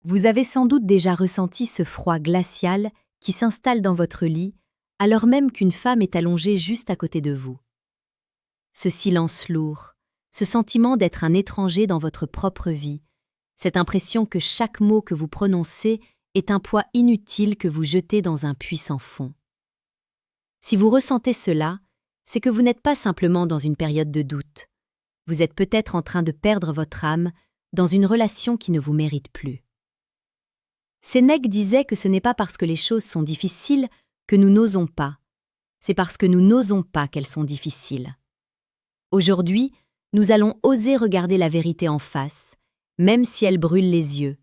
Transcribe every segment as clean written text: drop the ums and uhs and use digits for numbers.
Vous avez sans doute déjà ressenti ce froid glacial qui s'installe dans votre lit, alors même qu'une femme est allongée juste à côté de vous. Ce silence lourd, ce sentiment d'être un étranger dans votre propre vie, cette impression que chaque mot que vous prononcez est un poids inutile que vous jetez dans un puits sans fond. Si vous ressentez cela, c'est que vous n'êtes pas simplement dans une période de doute. Vous êtes peut-être en train de perdre votre âme dans une relation qui ne vous mérite plus. Sénèque disait que ce n'est pas parce que les choses sont difficiles que nous n'osons pas, c'est parce que nous n'osons pas qu'elles sont difficiles. Aujourd'hui, nous allons oser regarder la vérité en face, même si elle brûle les yeux,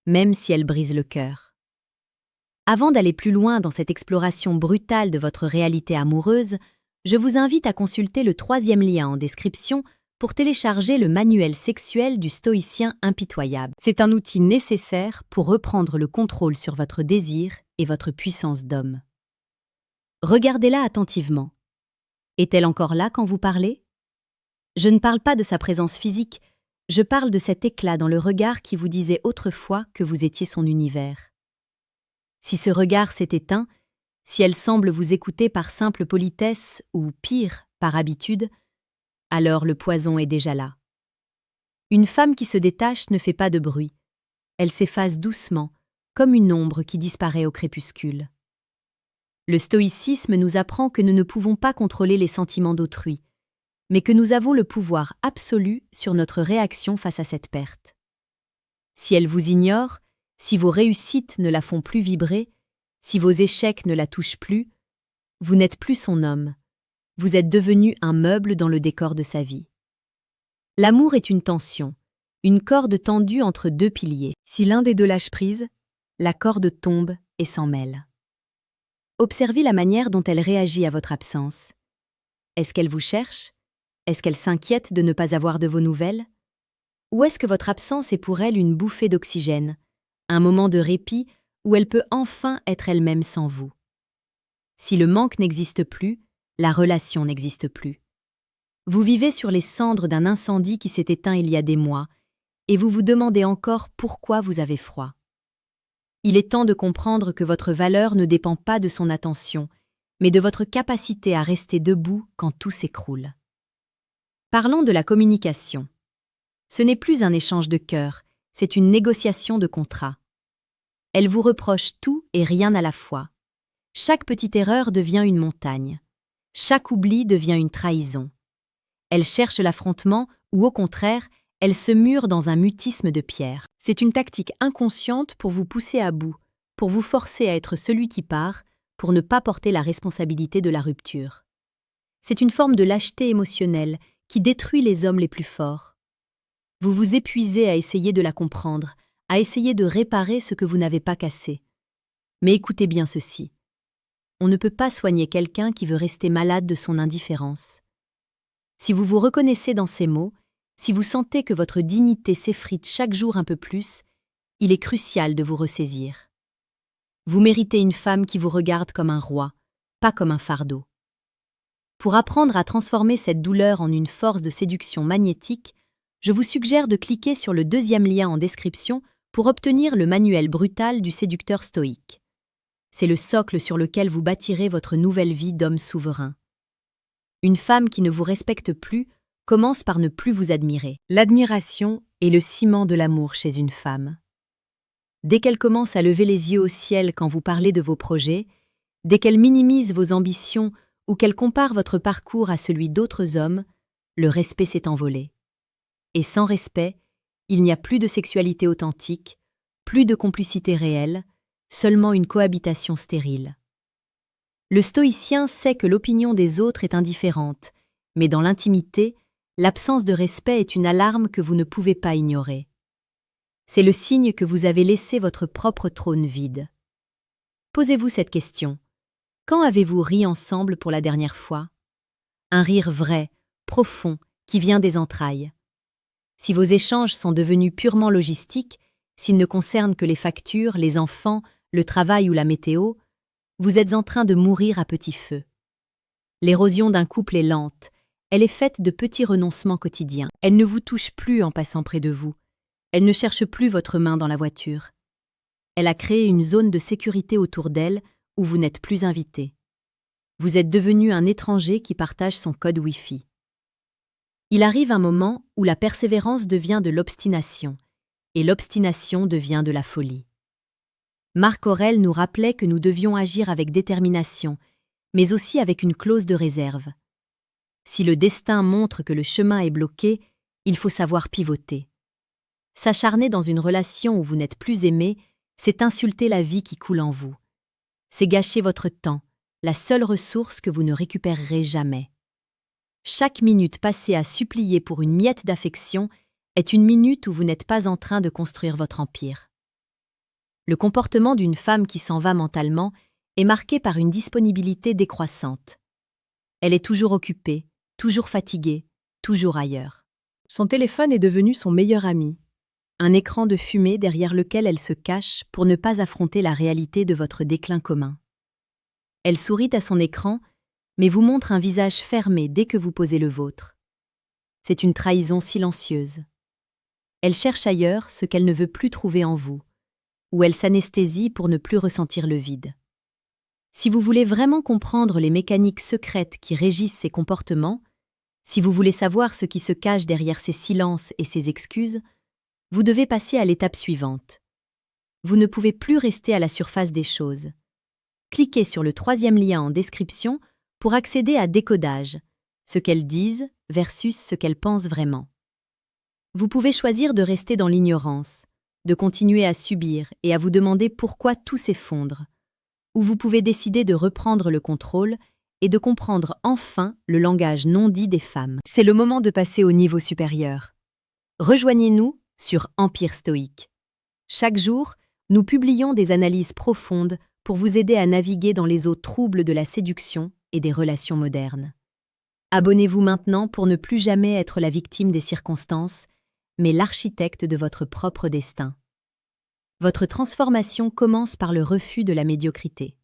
même si elle brise le cœur. Avant d'aller plus loin dans cette exploration brutale de votre réalité amoureuse, je vous invite à consulter le 3e lien en description pour télécharger le manuel sexuel du stoïcien impitoyable. C'est un outil nécessaire pour reprendre le contrôle sur votre désir et votre puissance d'homme. Regardez-la attentivement. Est-elle encore là quand vous parlez ? Je ne parle pas de sa présence physique, je parle de cet éclat dans le regard qui vous disait autrefois que vous étiez son univers. Si ce regard s'est éteint, si elle semble vous écouter par simple politesse ou, pire, par habitude, alors le poison est déjà là. Une femme qui se détache ne fait pas de bruit. Elle s'efface doucement, comme une ombre qui disparaît au crépuscule. Le stoïcisme nous apprend que nous ne pouvons pas contrôler les sentiments d'autrui, mais que nous avons le pouvoir absolu sur notre réaction face à cette perte. Si elle vous ignore, si vos réussites ne la font plus vibrer, si vos échecs ne la touchent plus, vous n'êtes plus son homme. Vous êtes devenu un meuble dans le décor de sa vie. L'amour est une tension, une corde tendue entre deux piliers. Si l'un des deux lâche prise, la corde tombe et s'en mêle. Observez la manière dont elle réagit à votre absence. Est-ce qu'elle vous cherche ? Est-ce qu'elle s'inquiète de ne pas avoir de vos nouvelles ? Ou est-ce que votre absence est pour elle une bouffée d'oxygène, un moment de répit où elle peut enfin être elle-même sans vous ? Si le manque n'existe plus, la relation n'existe plus. Vous vivez sur les cendres d'un incendie qui s'est éteint il y a des mois, et vous vous demandez encore pourquoi vous avez froid. Il est temps de comprendre que votre valeur ne dépend pas de son attention, mais de votre capacité à rester debout quand tout s'écroule. Parlons de la communication. Ce n'est plus un échange de cœur, c'est une négociation de contrat. Elle vous reproche tout et rien à la fois. Chaque petite erreur devient une montagne. Chaque oubli devient une trahison. Elle cherche l'affrontement ou au contraire, elle se mure dans un mutisme de pierre. C'est une tactique inconsciente pour vous pousser à bout, pour vous forcer à être celui qui part, pour ne pas porter la responsabilité de la rupture. C'est une forme de lâcheté émotionnelle qui détruit les hommes les plus forts. Vous vous épuisez à essayer de la comprendre, à essayer de réparer ce que vous n'avez pas cassé. Mais écoutez bien ceci. On ne peut pas soigner quelqu'un qui veut rester malade de son indifférence. Si vous vous reconnaissez dans ces mots, si vous sentez que votre dignité s'effrite chaque jour un peu plus, il est crucial de vous ressaisir. Vous méritez une femme qui vous regarde comme un roi, pas comme un fardeau. Pour apprendre à transformer cette douleur en une force de séduction magnétique, je vous suggère de cliquer sur le 2e lien en description pour obtenir le manuel brutal du séducteur stoïque. C'est le socle sur lequel vous bâtirez votre nouvelle vie d'homme souverain. Une femme qui ne vous respecte plus commence par ne plus vous admirer. L'admiration est le ciment de l'amour chez une femme. Dès qu'elle commence à lever les yeux au ciel quand vous parlez de vos projets, dès qu'elle minimise vos ambitions ou qu'elle compare votre parcours à celui d'autres hommes, le respect s'est envolé. Et sans respect, il n'y a plus de sexualité authentique, plus de complicité réelle, seulement une cohabitation stérile. Le stoïcien sait que l'opinion des autres est indifférente, mais dans l'intimité, l'absence de respect est une alarme que vous ne pouvez pas ignorer. C'est le signe que vous avez laissé votre propre trône vide. Posez-vous cette question. Quand avez-vous ri ensemble pour la dernière fois ? Un rire vrai, profond, qui vient des entrailles. Si vos échanges sont devenus purement logistiques, s'ils ne concernent que les factures, les enfants, le travail ou la météo, vous êtes en train de mourir à petit feu. L'érosion d'un couple est lente, elle est faite de petits renoncements quotidiens. Elle ne vous touche plus en passant près de vous. Elle ne cherche plus votre main dans la voiture. Elle a créé une zone de sécurité autour d'elle où vous n'êtes plus invité. Vous êtes devenu un étranger qui partage son code Wi-Fi. Il arrive un moment où la persévérance devient de l'obstination, et l'obstination devient de la folie. Marc Aurèle nous rappelait que nous devions agir avec détermination, mais aussi avec une clause de réserve. Si le destin montre que le chemin est bloqué, il faut savoir pivoter. S'acharner dans une relation où vous n'êtes plus aimé, c'est insulter la vie qui coule en vous. C'est gâcher votre temps, la seule ressource que vous ne récupérerez jamais. Chaque minute passée à supplier pour une miette d'affection est une minute où vous n'êtes pas en train de construire votre empire. Le comportement d'une femme qui s'en va mentalement est marqué par une disponibilité décroissante. Elle est toujours occupée, toujours fatiguée, toujours ailleurs. Son téléphone est devenu son meilleur ami, un écran de fumée derrière lequel elle se cache pour ne pas affronter la réalité de votre déclin commun. Elle sourit à son écran, mais vous montre un visage fermé dès que vous posez le vôtre. C'est une trahison silencieuse. Elle cherche ailleurs ce qu'elle ne veut plus trouver en vous, ou elle s'anesthésie pour ne plus ressentir le vide. Si vous voulez vraiment comprendre les mécaniques secrètes qui régissent ces comportements, si vous voulez savoir ce qui se cache derrière ces silences et ces excuses, vous devez passer à l'étape suivante. Vous ne pouvez plus rester à la surface des choses. Cliquez sur le 3e lien en description pour accéder à Décodage, ce qu'elles disent versus ce qu'elles pensent vraiment. Vous pouvez choisir de rester dans l'ignorance, de continuer à subir et à vous demander pourquoi tout s'effondre, ou vous pouvez décider de reprendre le contrôle et de comprendre enfin le langage non dit des femmes. C'est le moment de passer au niveau supérieur. Rejoignez-nous sur Empire Stoïque. Chaque jour, nous publions des analyses profondes pour vous aider à naviguer dans les eaux troubles de la séduction et des relations modernes. Abonnez-vous maintenant pour ne plus jamais être la victime des circonstances, mais l'architecte de votre propre destin. Votre transformation commence par le refus de la médiocrité.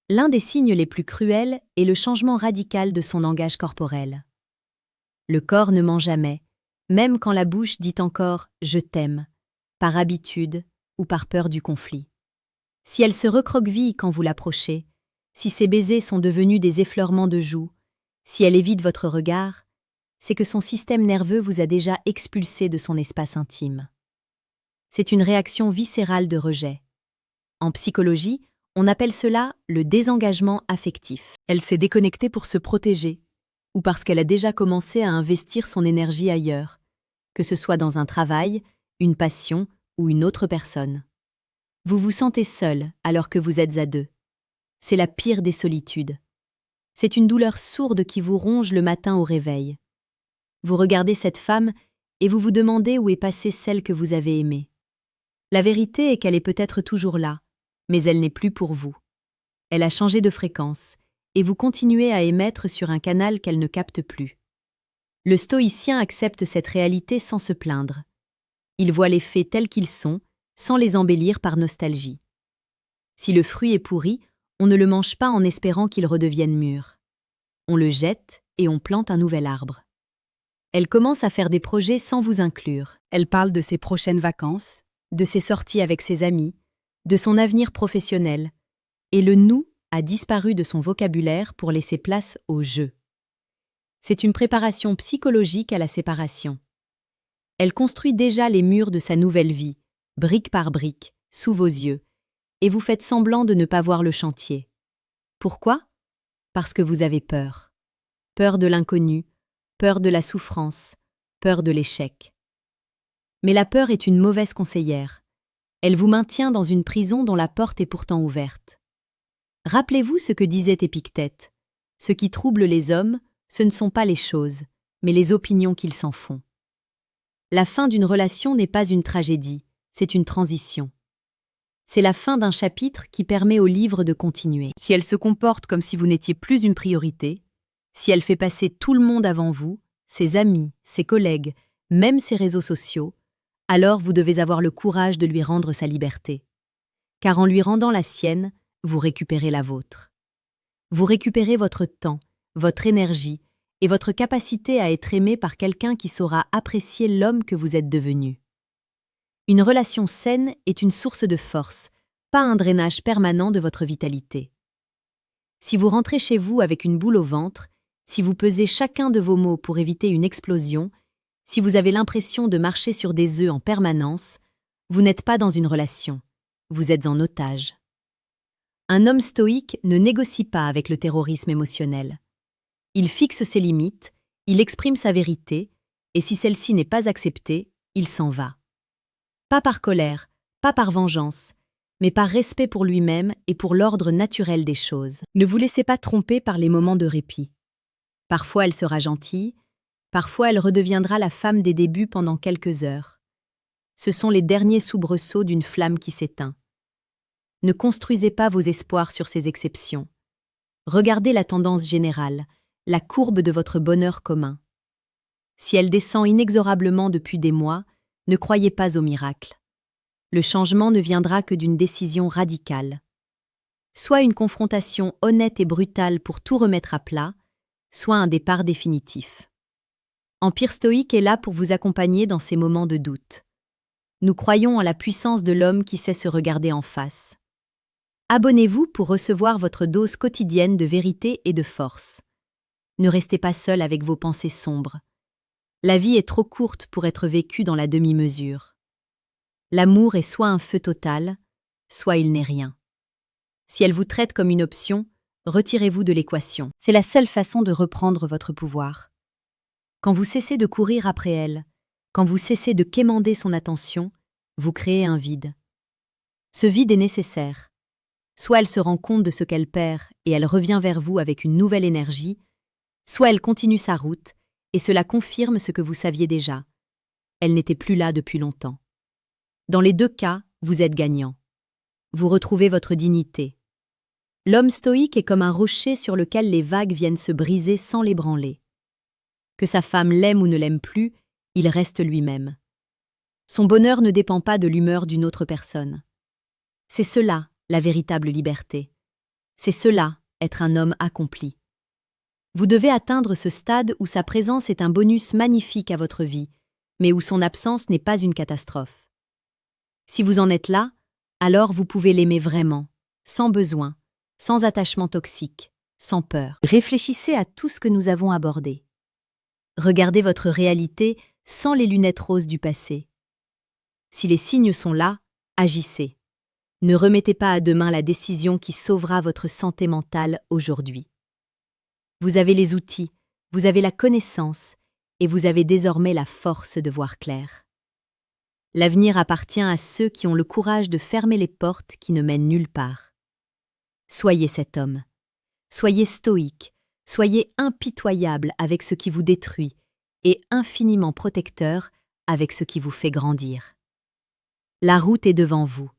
L'un des signes les plus cruels est le changement radical de son langage corporel. Le corps ne ment jamais, même quand la bouche dit encore « je t'aime », par habitude ou par peur du conflit. Si elle se recroqueville quand vous l'approchez, si ses baisers sont devenus des effleurements de joues, si elle évite votre regard, c'est que son système nerveux vous a déjà expulsé de son espace intime. C'est une réaction viscérale de rejet. En psychologie, on appelle cela le désengagement affectif. Elle s'est déconnectée pour se protéger, ou parce qu'elle a déjà commencé à investir son énergie ailleurs, que ce soit dans un travail, une passion ou une autre personne. Vous vous sentez seul alors que vous êtes à deux. C'est la pire des solitudes. C'est une douleur sourde qui vous ronge le matin au réveil. Vous regardez cette femme et vous vous demandez où est passée celle que vous avez aimée. La vérité est qu'elle est peut-être toujours là, mais elle n'est plus pour vous. Elle a changé de fréquence, et vous continuez à émettre sur un canal qu'elle ne capte plus. Le stoïcien accepte cette réalité sans se plaindre. Il voit les faits tels qu'ils sont, sans les embellir par nostalgie. Si le fruit est pourri, on ne le mange pas en espérant qu'il redevienne mûr. On le jette et on plante un nouvel arbre. Elle commence à faire des projets sans vous inclure. Elle parle de ses prochaines vacances, de ses sorties avec ses amis, de son avenir professionnel, et le « nous » a disparu de son vocabulaire pour laisser place au « je ». C'est une préparation psychologique à la séparation. Elle construit déjà les murs de sa nouvelle vie, brique par brique, sous vos yeux, et vous faites semblant de ne pas voir le chantier. Pourquoi ? Parce que vous avez peur. Peur de l'inconnu, peur de la souffrance, peur de l'échec. Mais la peur est une mauvaise conseillère. Elle vous maintient dans une prison dont la porte est pourtant ouverte. Rappelez-vous ce que disait Épictète. Ce qui trouble les hommes, ce ne sont pas les choses, mais les opinions qu'ils s'en font. La fin d'une relation n'est pas une tragédie, c'est une transition. C'est la fin d'un chapitre qui permet au livre de continuer. Si elle se comporte comme si vous n'étiez plus une priorité, si elle fait passer tout le monde avant vous, ses amis, ses collègues, même ses réseaux sociaux, alors vous devez avoir le courage de lui rendre sa liberté. Car en lui rendant la sienne, vous récupérez la vôtre. Vous récupérez votre temps, votre énergie et votre capacité à être aimé par quelqu'un qui saura apprécier l'homme que vous êtes devenu. Une relation saine est une source de force, pas un drainage permanent de votre vitalité. Si vous rentrez chez vous avec une boule au ventre, si vous pesez chacun de vos mots pour éviter une explosion, si vous avez l'impression de marcher sur des œufs en permanence, vous n'êtes pas dans une relation, vous êtes en otage. Un homme stoïque ne négocie pas avec le terrorisme émotionnel. Il fixe ses limites, il exprime sa vérité, et si celle-ci n'est pas acceptée, il s'en va. Pas par colère, pas par vengeance, mais par respect pour lui-même et pour l'ordre naturel des choses. Ne vous laissez pas tromper par les moments de répit. Parfois elle sera gentille, parfois elle redeviendra la femme des débuts pendant quelques heures. Ce sont les derniers soubresauts d'une flamme qui s'éteint. Ne construisez pas vos espoirs sur ces exceptions. Regardez la tendance générale, la courbe de votre bonheur commun. Si elle descend inexorablement depuis des mois, ne croyez pas au miracle. Le changement ne viendra que d'une décision radicale. Soit une confrontation honnête et brutale pour tout remettre à plat, soit un départ définitif. Empire Stoïque est là pour vous accompagner dans ces moments de doute. Nous croyons en la puissance de l'homme qui sait se regarder en face. Abonnez-vous pour recevoir votre dose quotidienne de vérité et de force. Ne restez pas seul avec vos pensées sombres. La vie est trop courte pour être vécue dans la demi-mesure. L'amour est soit un feu total, soit il n'est rien. Si elle vous traite comme une option, retirez-vous de l'équation. C'est la seule façon de reprendre votre pouvoir. Quand vous cessez de courir après elle, quand vous cessez de quémander son attention, vous créez un vide. Ce vide est nécessaire. Soit elle se rend compte de ce qu'elle perd et elle revient vers vous avec une nouvelle énergie, soit elle continue sa route et cela confirme ce que vous saviez déjà. Elle n'était plus là depuis longtemps. Dans les deux cas, vous êtes gagnant. Vous retrouvez votre dignité. L'homme stoïque est comme un rocher sur lequel les vagues viennent se briser sans l'ébranler. Que sa femme l'aime ou ne l'aime plus, il reste lui-même. Son bonheur ne dépend pas de l'humeur d'une autre personne. C'est cela, la véritable liberté. C'est cela, être un homme accompli. Vous devez atteindre ce stade où sa présence est un bonus magnifique à votre vie, mais où son absence n'est pas une catastrophe. Si vous en êtes là, alors vous pouvez l'aimer vraiment, sans besoin, sans attachement toxique, sans peur. Réfléchissez à tout ce que nous avons abordé. Regardez votre réalité sans les lunettes roses du passé. Si les signes sont là, agissez. Ne remettez pas à demain la décision qui sauvera votre santé mentale aujourd'hui. Vous avez les outils, vous avez la connaissance et vous avez désormais la force de voir clair. L'avenir appartient à ceux qui ont le courage de fermer les portes qui ne mènent nulle part. Soyez cet homme. Soyez stoïque, soyez impitoyable avec ce qui vous détruit et infiniment protecteur avec ce qui vous fait grandir. La route est devant vous.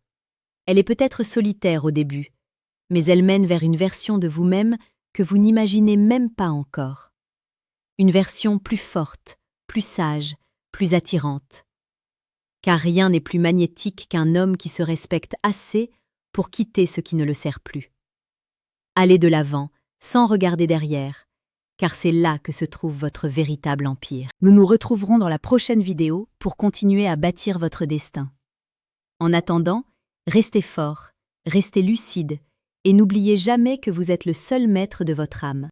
Elle est peut-être solitaire au début, mais elle mène vers une version de vous-même que vous n'imaginez même pas encore. Une version plus forte, plus sage, plus attirante. Car rien n'est plus magnétique qu'un homme qui se respecte assez pour quitter ce qui ne le sert plus. Allez de l'avant, sans regarder derrière, car c'est là que se trouve votre véritable empire. Nous nous retrouverons dans la prochaine vidéo pour continuer à bâtir votre destin. En attendant, restez fort, restez lucide et n'oubliez jamais que vous êtes le seul maître de votre âme.